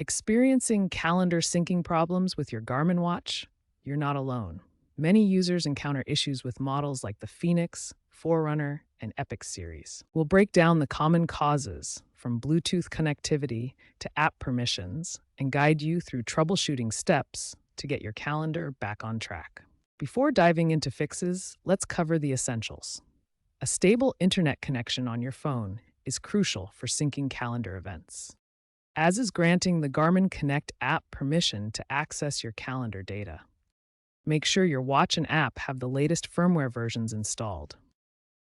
Experiencing calendar syncing problems with your Garmin watch? You're not alone. Many users encounter issues with models like the Phoenix, Forerunner, and Epic series. We'll break down the common causes, from Bluetooth connectivity to app permissions, and guide you through troubleshooting steps to get your calendar back on track. Before diving into fixes, let's cover the essentials. A stable internet connection on your phone is crucial for syncing calendar events, as is granting the Garmin Connect app permission to access your calendar data. Make sure your watch and app have the latest firmware versions installed.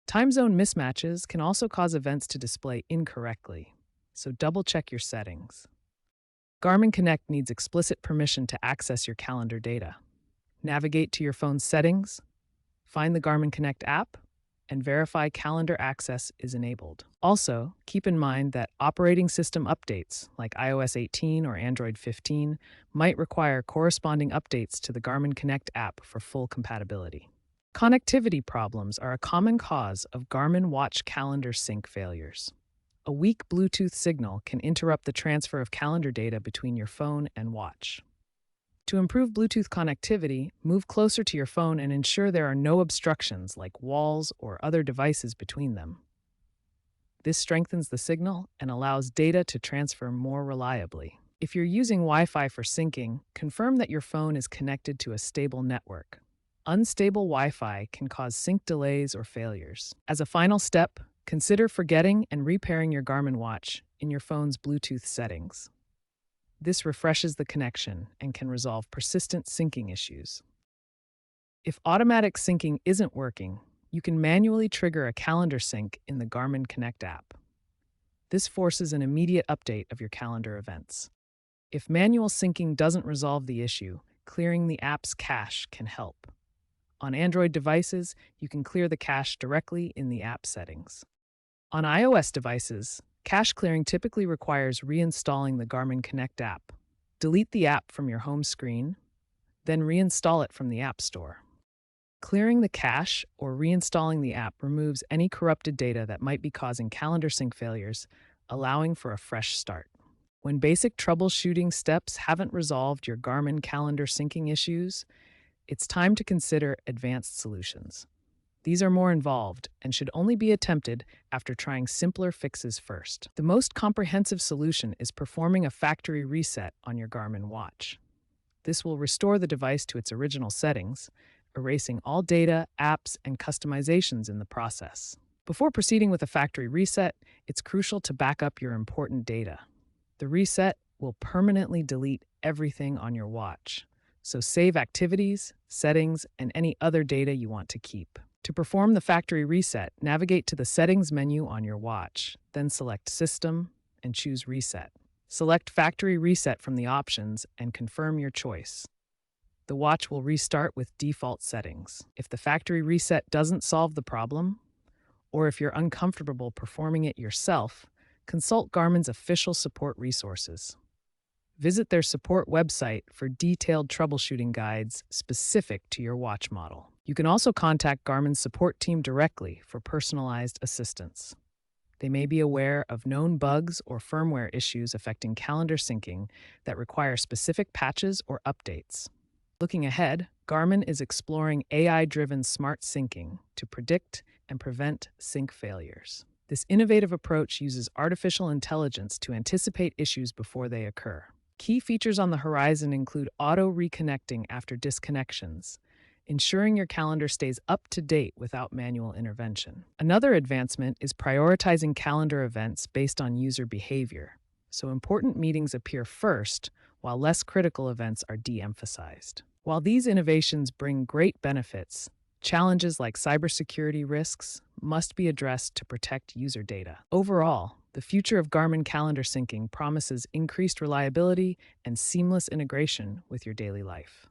Time zone mismatches can also cause events to display incorrectly, so double-check your settings. Garmin Connect needs explicit permission to access your calendar data. Navigate to your phone's settings, find the Garmin Connect app, and verify calendar access is enabled. Also, keep in mind that operating system updates like iOS 18 or Android 15 might require corresponding updates to the Garmin Connect app for full compatibility. Connectivity problems are a common cause of Garmin watch calendar sync failures. A weak Bluetooth signal can interrupt the transfer of calendar data between your phone and watch. To improve Bluetooth connectivity, move closer to your phone and ensure there are no obstructions like walls or other devices between them. This strengthens the signal and allows data to transfer more reliably. If you're using Wi-Fi for syncing, confirm that your phone is connected to a stable network. Unstable Wi-Fi can cause sync delays or failures. As a final step, consider forgetting and repairing your Garmin watch in your phone's Bluetooth settings. This refreshes the connection and can resolve persistent syncing issues. If automatic syncing isn't working, you can manually trigger a calendar sync in the Garmin Connect app. This forces an immediate update of your calendar events. If manual syncing doesn't resolve the issue, clearing the app's cache can help. On Android devices, you can clear the cache directly in the app settings. On iOS devices, cache clearing typically requires reinstalling the Garmin Connect app. Delete the app from your home screen, then reinstall it from the App Store. Clearing the cache or reinstalling the app removes any corrupted data that might be causing calendar sync failures, allowing for a fresh start. When basic troubleshooting steps haven't resolved your Garmin calendar syncing issues, it's time to consider advanced solutions. These are more involved and should only be attempted after trying simpler fixes first. The most comprehensive solution is performing a factory reset on your Garmin watch. This will restore the device to its original settings, erasing all data, apps, and customizations in the process. Before proceeding with a factory reset, it's crucial to back up your important data. The reset will permanently delete everything on your watch, so save activities, settings, and any other data you want to keep. To perform the factory reset, navigate to the Settings menu on your watch, then select System and choose Reset. Select Factory Reset from the options and confirm your choice. The watch will restart with default settings. If the factory reset doesn't solve the problem, or if you're uncomfortable performing it yourself, consult Garmin's official support resources. Visit their support website for detailed troubleshooting guides specific to your watch model. You can also contact Garmin's support team directly for personalized assistance. They may be aware of known bugs or firmware issues affecting calendar syncing that require specific patches or updates. Looking ahead, Garmin is exploring AI-driven smart syncing to predict and prevent sync failures. This innovative approach uses artificial intelligence to anticipate issues before they occur. Key features on the horizon include auto-reconnecting after disconnections, ensuring your calendar stays up to date without manual intervention. Another advancement is prioritizing calendar events based on user behavior, so important meetings appear first, while less critical events are de-emphasized. While these innovations bring great benefits, challenges like cybersecurity risks must be addressed to protect user data. Overall, the future of Garmin calendar syncing promises increased reliability and seamless integration with your daily life.